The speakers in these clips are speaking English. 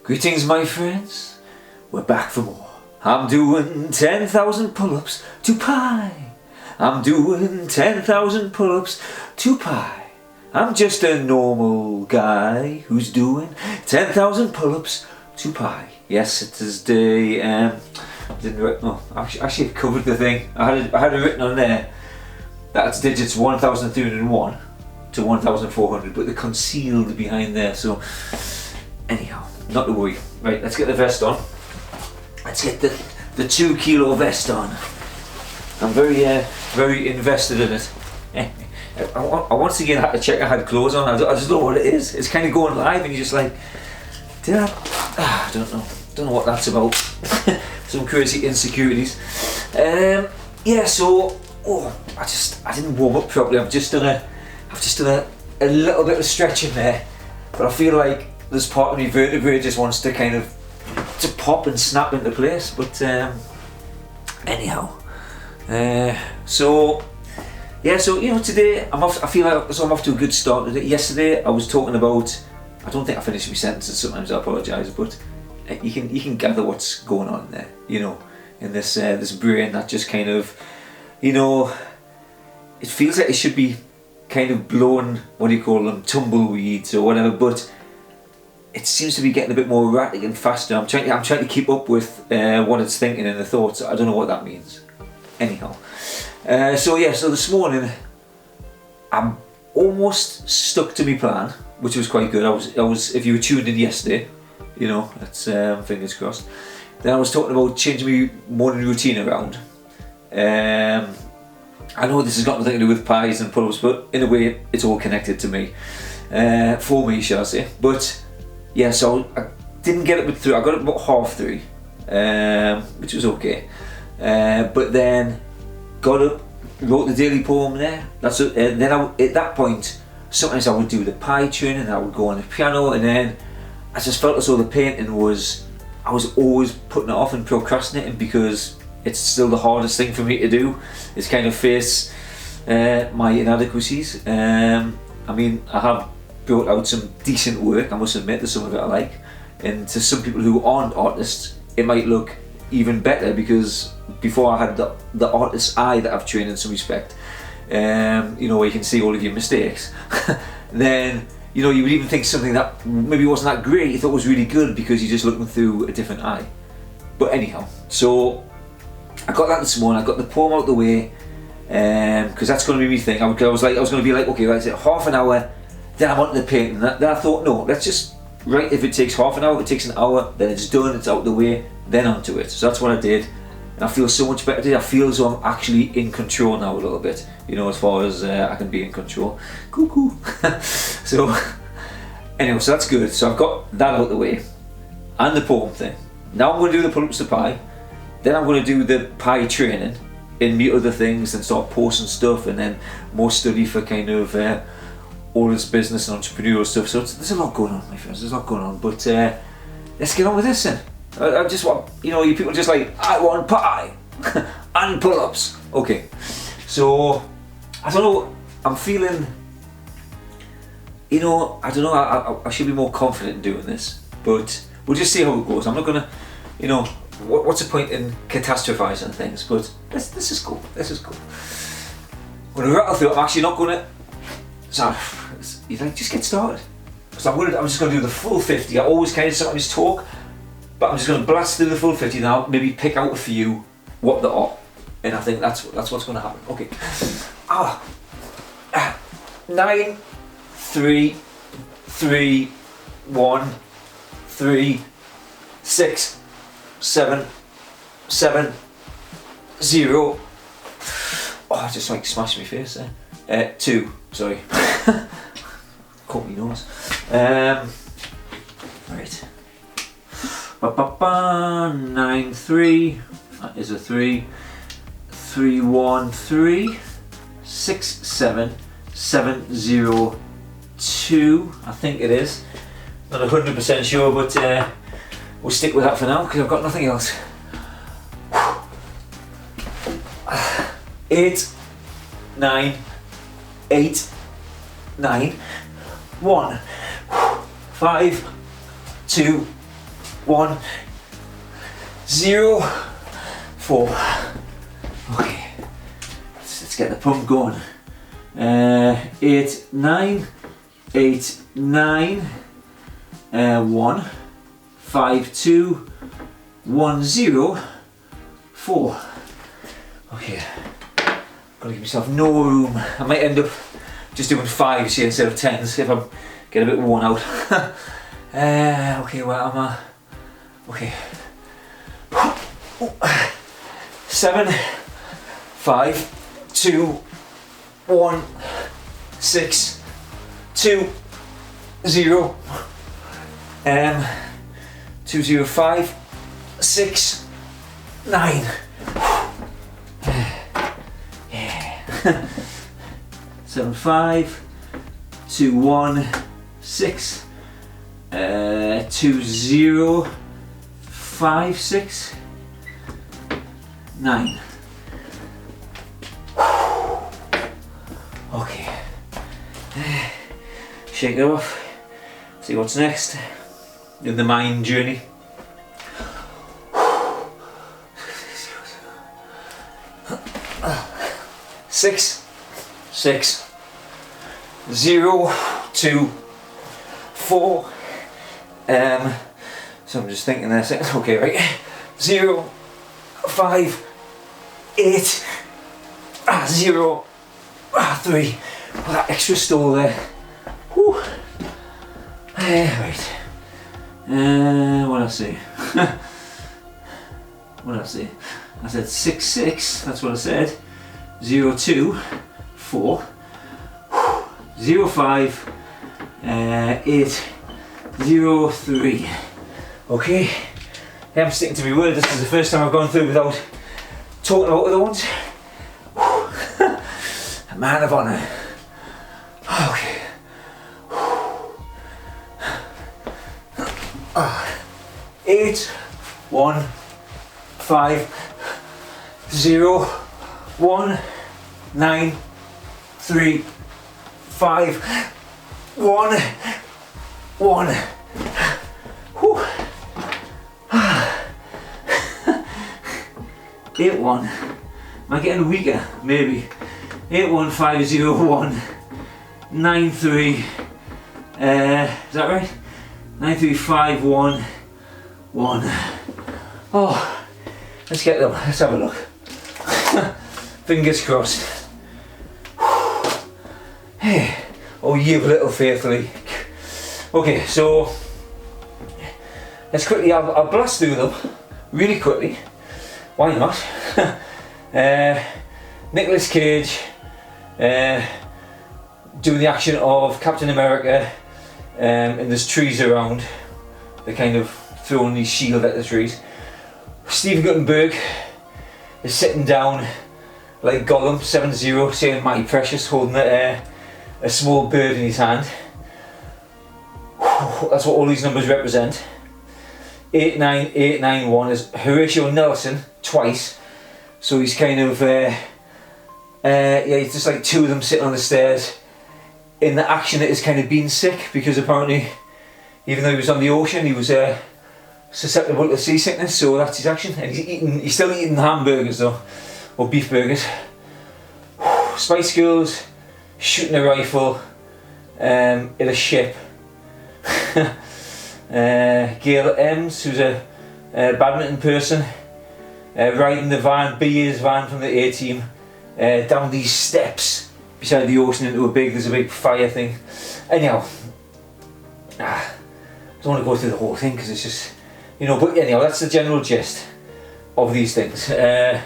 Greetings my friends, we're back for more. I'm doing 10,000 pull-ups to pi. I'm doing 10,000 pull-ups to pi. I'm just a normal guy who's doing 10,000 pull-ups to pi. Yes, it is day, actually I've covered the thing. I had it written on there that it's digits 1,301 to 1,400, but they're concealed behind there, so anyhow, not to worry. Right, let's get the vest on. Let's get the 2 kilo vest on. I'm very invested in it. I once again had to check I had clothes on. I just don't know what it is. It's kind of going live and you're just like, I don't know what that's about. Some crazy insecurities. Yeah, so I didn't warm up properly. I've just done a little bit of stretching there, but I feel like there's part of me vertebrae just wants to kind of pop and snap into place. But anyhow, so today I feel like I'm off to a good start today. Yesterday I was talking about, I don't think I finished my sentences, sometimes I apologise, but you can gather what's going on there, in this brain that just kind of, it feels like it should be kind of blowing, what do you call them, tumbleweeds or whatever, but it seems to be getting a bit more erratic and faster. I'm trying to keep up with what it's thinking and the thoughts. I don't know what that means. Anyhow, so this morning I'm almost stuck to my plan, which was quite good. I was if you were tuned in yesterday, that's fingers crossed. Then I was talking about changing my morning routine around. I know this has got nothing to do with pies and pull-ups, but in a way it's all connected to me, for me, shall I say. But yeah, so I didn't get it through. I got it about 3:30, which was okay. But then got up, wrote the daily poem there. And then at that point, sometimes I would do the pie training, I would go on the piano, and then I just felt as though the painting I was always putting it off and procrastinating because it's still the hardest thing for me to do, is kind of face my inadequacies. I have brought out some decent work, I must admit. There's some of it I like, and to some people who aren't artists it might look even better, because before I had the artist's eye that I've trained in some respect, where you can see all of your mistakes. Then you would even think something that maybe wasn't that great, you thought was really good because you're just looking through a different eye. But anyhow, so I got that this morning. I got the poem out the way, because that's going to be my thing. I was going to be like, okay, right, half an hour, then I'm onto the painting. Then I thought, no, let's just write. If it takes half an hour, it takes an hour, then it's done, it's out the way, then onto it. So that's what I did, and I feel so much better today. I feel as though I'm actually in control now a little bit, as far as I can be in control. Cool. So anyway, so that's good. So I've got that out the way, and the poem thing. Now I'm going to do the pull-ups to pie. Then I'm going to do the pie training and meet other things and start posting stuff, and then more study for kind of all this business and entrepreneurial stuff. So there's a lot going on, my friends. There's a lot going on, but let's get on with this then. I just want, you people just like, I want pie and pull-ups. Okay, so I don't know. I'm feeling, I don't know. I should be more confident in doing this, but we'll just see how it goes. I'm not gonna, what's the point in catastrophizing things? But this is cool. This is cool. I'm gonna rattle through. I'm actually not gonna. So, just get started. So I'm just gonna do the full 50. I always kind of sometimes talk, but I'm just gonna blast through the full 50 now. Maybe pick out a few what they are, and I think that's what's gonna happen. Okay. 9, 3, 3, 1, 3, 6, 7, 7, 0. I just smashed my face there. 2, sorry. Caught my nose. Right. 9, 3. That is a 3. 3, 1, 3. 6, 7, 7, 0, 2. I think it is. Not 100% sure, but we'll stick with that for now because I've got nothing else. 8, 9, 8, 9, 1, 5, 2, 1, 0, 4. Okay, let's get the pump going. 8, 9, 8, 9, 1, 5, 2, 1, 0, 4. Okay, gotta give myself no room. I might end up just doing 5s here instead of 10s if I get a bit worn out. Okay, where am I? Okay. 7, 5, 2, 1, 6, 2, 0, 2, 0, 5, 6, 9. Yeah. 7, 5, 2, 1, 6, 2, 0, 5, 6, 9. Okay. Shake it off. See what's next in the mind journey. 6, 6, 0, 2, 4. So I'm just thinking there. Okay, right. 0, 5, 8, 0, 3. Oh, that extra stall there. Whew. Right. What did I say? What did I say? I said 6, 6. That's what I said. 0, 2, 4. 0, 5, 8, 0, 3. Okay. I'm sticking to my word. This is the first time I've gone through without talking about other ones. A man of honour. Okay. 8, 1, 5, 0, 1, 9, 3, 5, 1, 1. Whew. 8, 1. Am I getting weaker? Maybe. 8, 1, 5, 0, 1, 9, 3. Is that right? 9, 3, 5, 1, 1. Oh, let's get them. Let's have a look. Fingers crossed. Hey, oh, you little faithfully. Okay, so let's quickly. I'll blast through them really quickly. Why not? Nicolas Cage doing the action of Captain America, and there's trees around. They're kind of throwing these shield at the trees. Steve Guttenberg is sitting down like Gollum, 7-0, saying "My precious," holding a small bird in his hand. That's what all these numbers represent. 89891 is Horatio Nelson twice, so he's kind of yeah, it's just like two of them sitting on the stairs in the action that is kind of being sick, because apparently even though he was on the ocean he was susceptible to seasickness, so that's his action. And he's still eating hamburgers though, or beef burgers. Spice Girls shooting a rifle in a ship. Gail Ems, who's a badminton person, riding the van, Beer's van from the A-team, down these steps beside the ocean into there's a big fire thing. Anyhow, I don't want to go through the whole thing because it's just, you know, but anyhow, that's the general gist of these things. Yeah,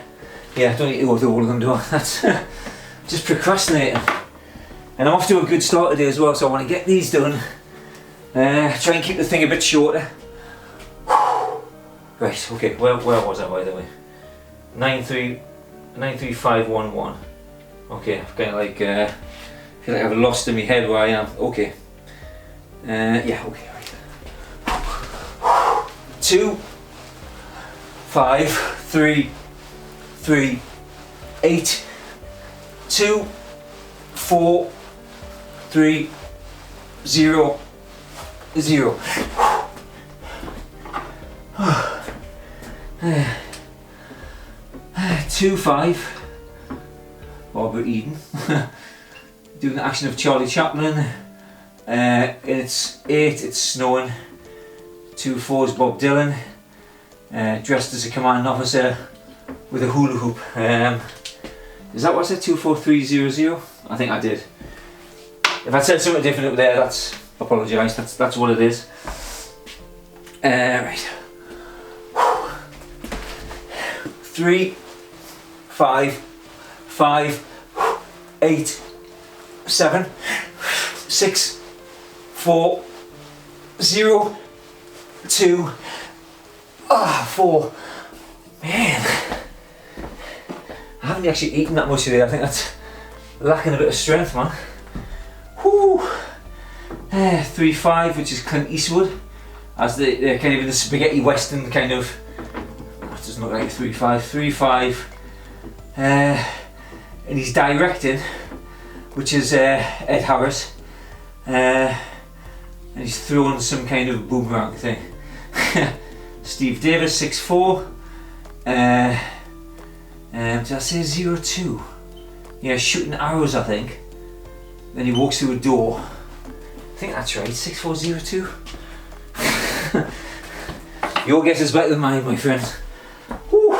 I don't need to go through all of them, do I? That's just procrastinating. And I'm off to a good start today as well, so I want to get these done. Try and keep the thing a bit shorter. Right, okay, where was I by the way? 93511. Okay, I've kind of like, feel like I've lost in my head where I am. Okay. Yeah, okay, right. 2, 5, 3, 3, 8, 2, 4, 3, 0, 0. 2-5. Barbara Eden. Doing the action of Charlie Chaplin. It's 8, it's snowing. 2-4 is Bob Dylan. Dressed as a command officer with a hula hoop. Is that what I said? 24300? I think I did. If I said something different up there, that's apologise. That's what it is. Right. 3, 5, 5, 8, 7, 6, 4, 0, 2, 4. Man, I haven't actually eaten that much today. I think that's lacking a bit of strength, man. Whew. 3-5, which is Clint Eastwood, as the kind of in the spaghetti western kind of. That doesn't look like a 3-5. 3-5, and he's directing, which is Ed Harris, and he's throwing some kind of boomerang thing. Steve Davis, 6-4. Did I say 0-2? Yeah, shooting arrows, I think. Then he walks through a door. I think that's right. 6-4-0-2. Your guess is better than mine, my friend. Whew.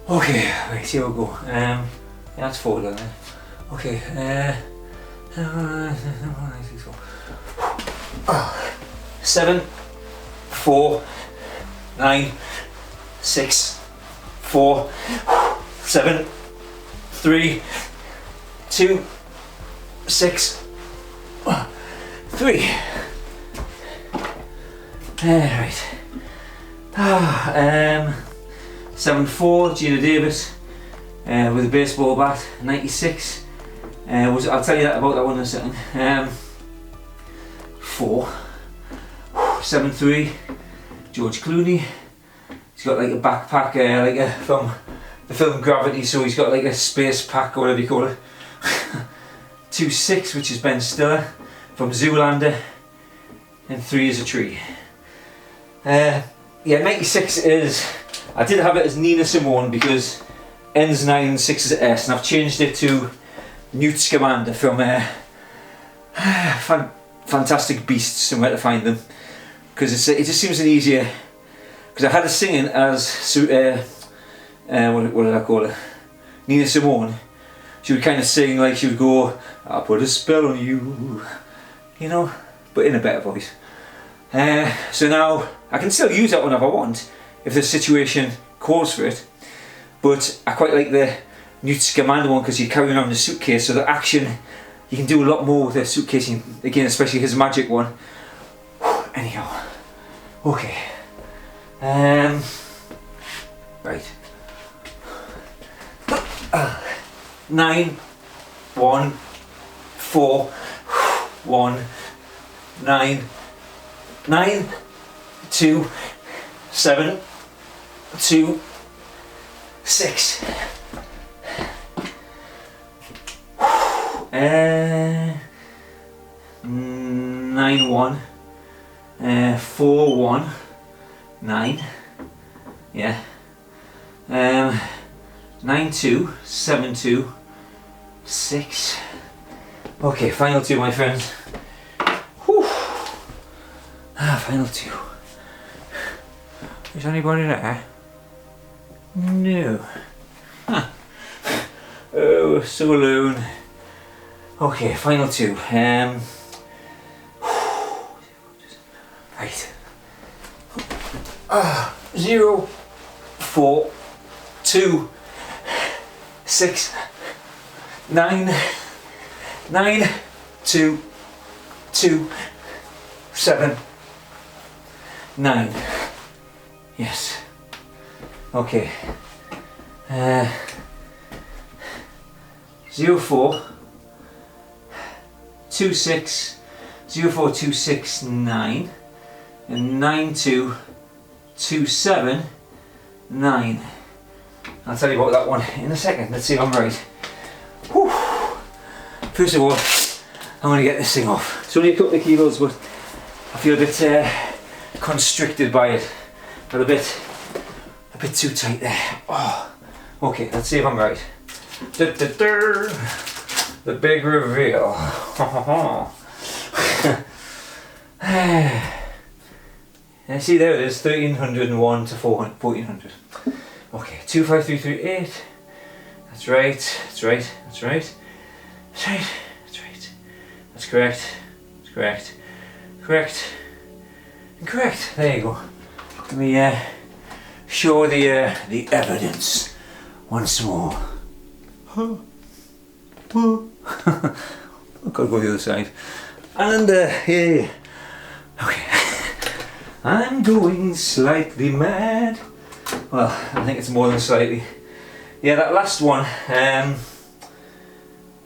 Okay, right, here we go. Yeah, that's 4 down there. Okay. 7, 4, 9, 6, 4, 7, 3, 2, 6, 3. Right. 7-4, Gina Davis with a baseball bat, 96. I'll tell you about that one in a second. 4. 7-3, George Clooney. He's got like a backpack, from the film Gravity, so he's got like a space pack or whatever you call it. 2-6, which is Ben Stiller from Zoolander, and 3 is a tree. Yeah, 96 is, I did have it as Nina Simone because N's 9 and 6 is S, and I've changed it to Newt Scamander from Fantastic Beasts and Where to Find Them, because it just seems an easier, because I had her singing as what did I call her? Nina Simone. She would kind of sing like she would go, "I put a spell on you," you know, but in a better voice. So now I can still use that one if I want, if the situation calls for it. But I quite like the Newt Scamander one because you're carrying around a suitcase, so the action, you can do a lot more with the suitcase. Again, especially his magic one. Anyhow, okay. Right. 9, 1, 4, 1, 9, 9, 2, 7, 2, 6. 9, 1, 4, 1, 9. Yeah. 9, 2, 7, 2, 6. Okay, final 2, my friends. Whew. Final 2. Is anybody there? No. Huh. Oh, so alone. Okay, final 2. Right. 0, 4, 2, 6, 9, 9, 2, 2, 7, 9. Yes. Okay. 0, 4, 2, 6, 0, 4, 2, 6, 9, and 9, 2, 2, 7, 9. I'll tell you about that one in a second. Let's see if I'm right. Whew. First of all, I'm going to get this thing off. It's only a couple of kilos, but I feel a bit constricted by it. Got a bit a bit too tight there. Oh, okay, let's see if I'm right. The big reveal. And see, there it is, 1301 to 1400. Okay, 25338. That's right, that's right, that's right. That's right, that's right. That's correct, that's correct, correct, and correct. There you go. Let me show the evidence once more. I've got to go the other side. And yeah. Okay. I'm going slightly mad. Well, I think it's more than slightly. Yeah, that last one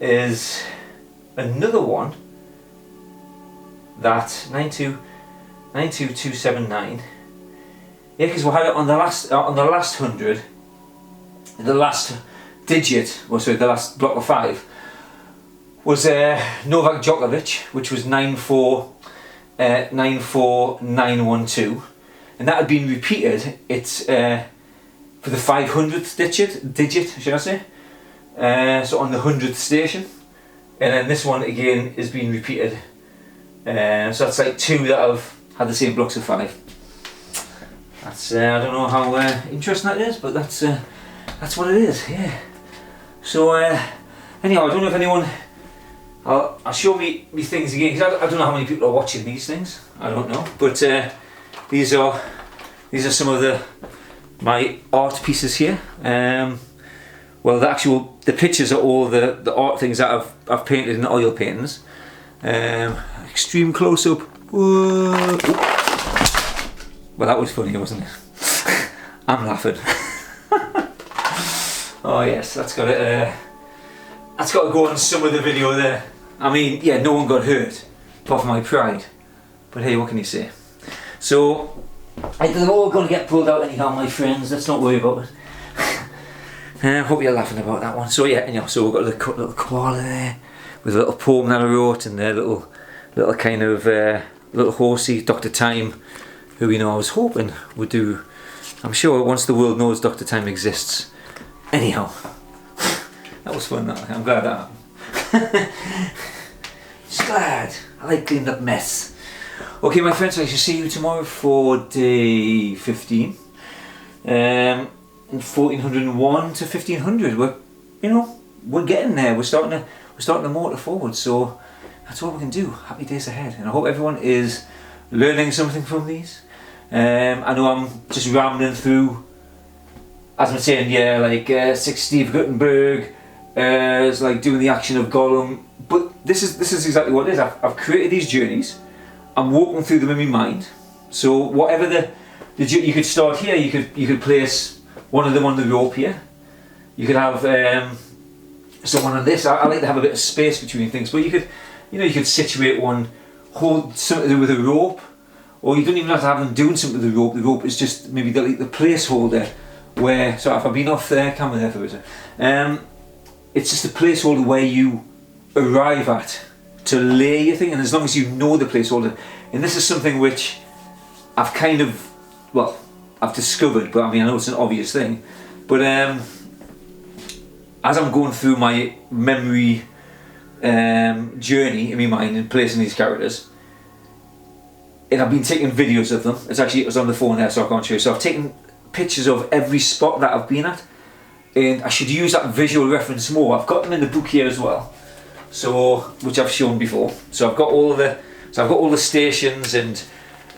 is another one that 92279. Yeah, because we had it on the last 100. The last digit, well, sorry, the last block of 5 was Novak Djokovic, which was 94912, and that had been repeated. It's for the 500th digit, should I say? So on the 100th station, and then this one again is being repeated. So that's like 2 that have had the same blocks of 5. That's I don't know how interesting that is, but that's what it is. Yeah. So anyhow, I don't know if anyone. I'll show me things again, because I don't know how many people are watching these things. I don't know, but these are some of my art pieces here. Well, the pictures are all the art things that I've painted in oil paintings. Extreme close up. Whoa. Well, that was funny, wasn't it? I'm laughing. Oh yes, that's got it. That's got to go on some of the video there. I mean, yeah, no one got hurt, apart from my pride. But hey, what can you say? So, they're all going to get pulled out anyhow, my friends. Let's not worry about it. I hope you're laughing about that one. So yeah, anyhow, so we've got a little koala there with a little poem that I wrote, and a little kind of little horsey, Dr. Time, who I was hoping would do. I'm sure once the world knows Dr. Time exists. Anyhow. That was fun, that. I'm glad that happened. Just glad. I like cleaning up mess. Okay, my friends, I shall see you tomorrow for day 15. 1401 to 1500. We're getting there. We're starting to motor forward. So that's all we can do. Happy days ahead, and I hope everyone is learning something from these. I know I'm just rambling through, as I'm saying, yeah, like 6 Steve Guttenberg. It's like doing the action of Gollum, but this is exactly what it is. I've created these journeys. I'm walking through them in my mind. So whatever you could start here. You could place one of them on the rope here. You could have someone on this. I like to have a bit of space between things, but you could situate one, hold something to do with a rope, or you don't even have to have them doing something with the rope. The rope is just maybe the placeholder. Where, so if I've been off the camera there for a bit. It's just a placeholder where you arrive at to lay your thing, and as long as you know the placeholder. And this is something which I've I've discovered, but I mean, I know it's an obvious thing, but as I'm going through my memory journey in my mind and placing these characters, and I've been taking videos of them. It was on the phone there, so I can't show you. So I've taken pictures of every spot that I've been at, and I should use that visual reference more. I've got them in the book here as well, so which I've shown before. So I've got all the stations, and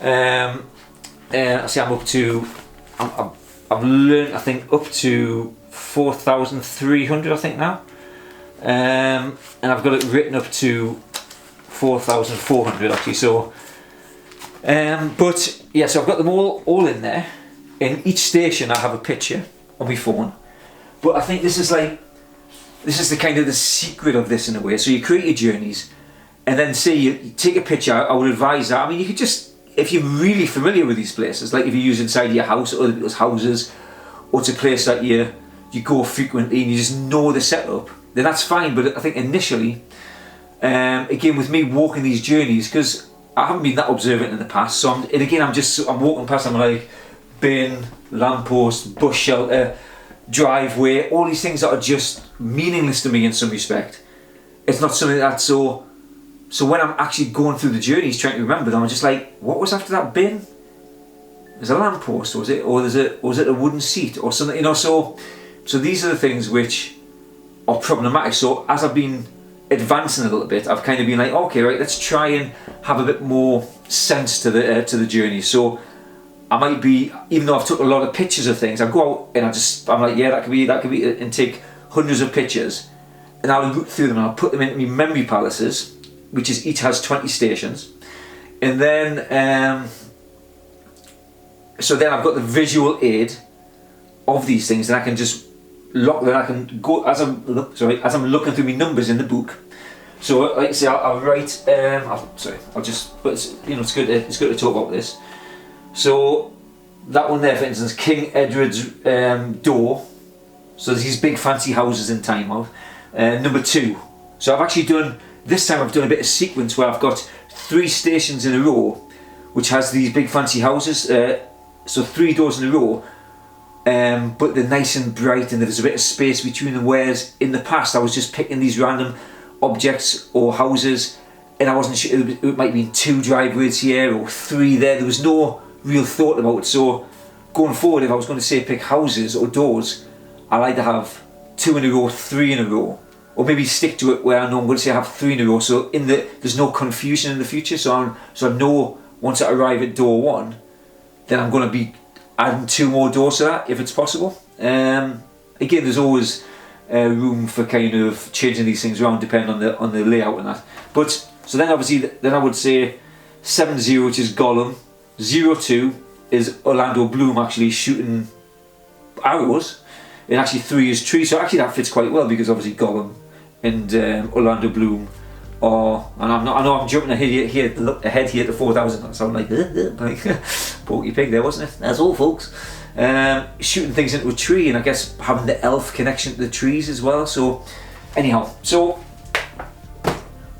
I see I'm up to. I've learned, I think, up to 4,300, I think now, and I've got it written up to 4,400 actually. So, but yeah, so I've got them all in there. In each station, I have a picture on my phone. But I think this is the kind of the secret of this in a way. So you create your journeys, and then say you take a picture. I would advise that. I mean, you could just, if you're really familiar with these places, like if you use inside your house or other people's houses, or it's a place that you go frequently and you just know the setup, then that's fine. But I think initially, again with me walking these journeys, because I haven't been that observant in the past, so I'm walking past, I'm like, bin, lamppost, bush shelter, driveway, all these things that are just meaningless to me in some respect. It's not something that's so when I'm actually going through the journeys trying to remember them, I'm just like, what was after that bin? There's a lamppost, was it? Or was it a wooden seat or something, you know? So these are the things which are problematic. So as I've been advancing a little bit, I've kind of been like, okay, right, let's try and have a bit more sense to the journey. So I might be, even though I've took a lot of pictures of things, I go out and I'm like, yeah, that could be, and take hundreds of pictures, and I'll look through them and I'll put them into my memory palaces, which is each has 20 stations, and then so then I've got the visual aid of these things, and I can just lock. Then I can go as I'm looking through my numbers in the book. So like I say, I'll write. I'll just. But it's, you know, it's good. It's good to talk about this. So that one there, for instance, King Edward's door. So there's these big fancy houses in Time Out. Number 2. So I've actually done this time. I've done a bit of sequence where I've got 3 stations in a row, which has these big fancy houses. So 3 doors in a row. But they're nice and bright, and there's a bit of space between them, whereas in the past I was just picking these random objects or houses, and I wasn't sure, it might be 2 driveways here or 3 there. There was no real thought about it. So going forward, if I was going to say pick houses or doors, I'll either have 2 in a row, 3 in a row, or maybe stick to it where I know I'm going to say I have 3 in a row, so there's no confusion in the future. So I know once I arrive at door 1, then I'm going to be adding 2 more doors to that if it's possible. Again, there's always room for kind of changing these things around depending on the layout and that. But so then obviously then I would say 7-0, which is Gollum. 0-2 is Orlando Bloom actually shooting arrows, and actually 3 is Tree. So actually that fits quite well, because obviously Gollum and Orlando Bloom are, and I know I'm jumping ahead here to 4,000. That sound like Porky Pig there, wasn't it? That's all, folks. Shooting things into a tree, and I guess having the elf connection to the trees as well. So anyhow,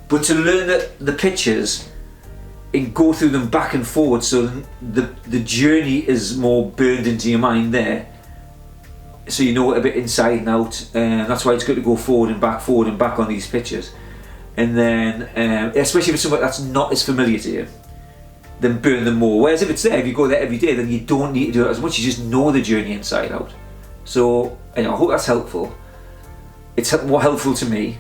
but to learn the pictures and go through them back and forward, so the journey is more burned into your mind there, so you know it a bit inside and out. That's why it's good to go forward and back on these pictures. And then especially if it's something that's not as familiar to you, then burn them more. Whereas if it's there, if you go there every day, then you don't need to do it as much. You just know the journey inside out. So I hope that's helpful. It's more helpful to me.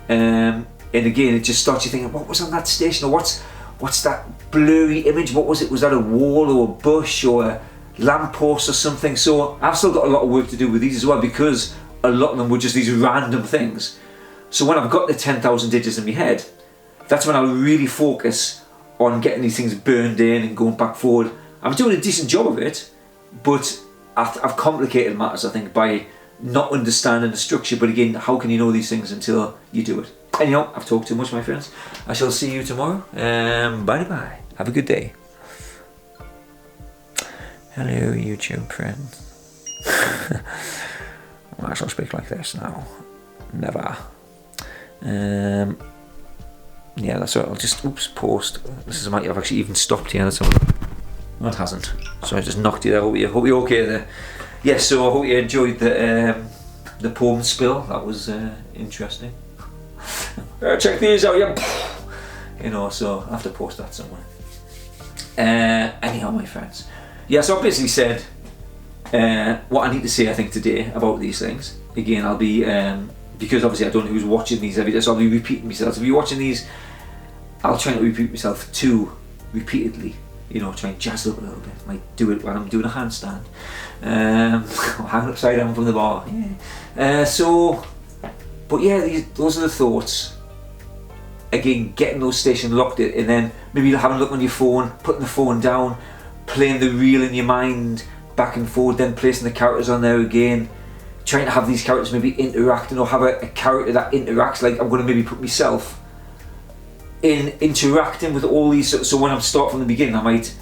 And again, it just starts you thinking, what was on that station, or what's that blurry image? What was it? Was that a wall or a bush or a lamppost or something? So I've still got a lot of work to do with these as well, because a lot of them were just these random things. So when I've got the 10,000 digits in my head, that's when I'll really focus on getting these things burned in and going back forward. I'm doing a decent job of it, but I've complicated matters, I think, by not understanding the structure. But again, how can you know these things until you do it? Anyhow, I've talked too much, my friends. I shall see you tomorrow. Bye bye. Have a good day. Hello, YouTube friends. I shall speak like this now. Never. Yeah, that's right. I'll just post. This is might have actually even stopped here. That's all. No, it hasn't. So I just knocked you there. Hope you're okay there. Yes, so I hope you enjoyed the poem spill. That was interesting. Check these out, yeah. You know, so I have to post that somewhere. Anyhow, my friends. Yeah, so I basically said what I need to say, I think, today about these things. Again, I'll be because obviously I don't know who's watching these every day, so I'll be repeating myself. So if you're watching these, I'll try not to repeat myself too repeatedly. You know, try and jazz up a little bit. Might do it when I'm doing a handstand. Or hang upside down from the bar. Yeah. But yeah, those are the thoughts. Again, getting those stations locked in, and then maybe having a look on your phone, putting the phone down, playing the reel in your mind back and forward, then placing the characters on there again. Trying to have these characters maybe interacting, or have a character that interacts. Like I'm going to maybe put myself in interacting with all these. So when I'm starting from the beginning, I might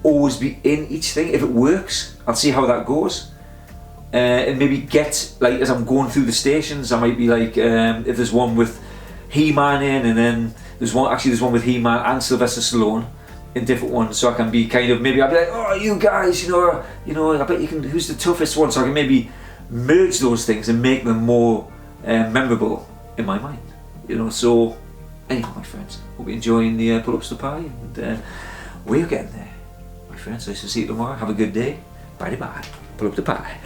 always be in each thing. If it works, I'll see how that goes. And maybe get, like, as I'm going through the stations, I might be like, if there's one with He-Man in, and then there's one with He-Man and Sylvester Stallone, in different ones, so I can be kind of, maybe I'll be like, oh, you guys, I bet you can, who's the toughest one, so I can maybe merge those things and make them more memorable in my mind, so anyway, my friends, hope you're enjoying the pull-ups to pie, and we're getting there, my friends. So I shall see you tomorrow. Have a good day. Bye bye. Pull up the pie.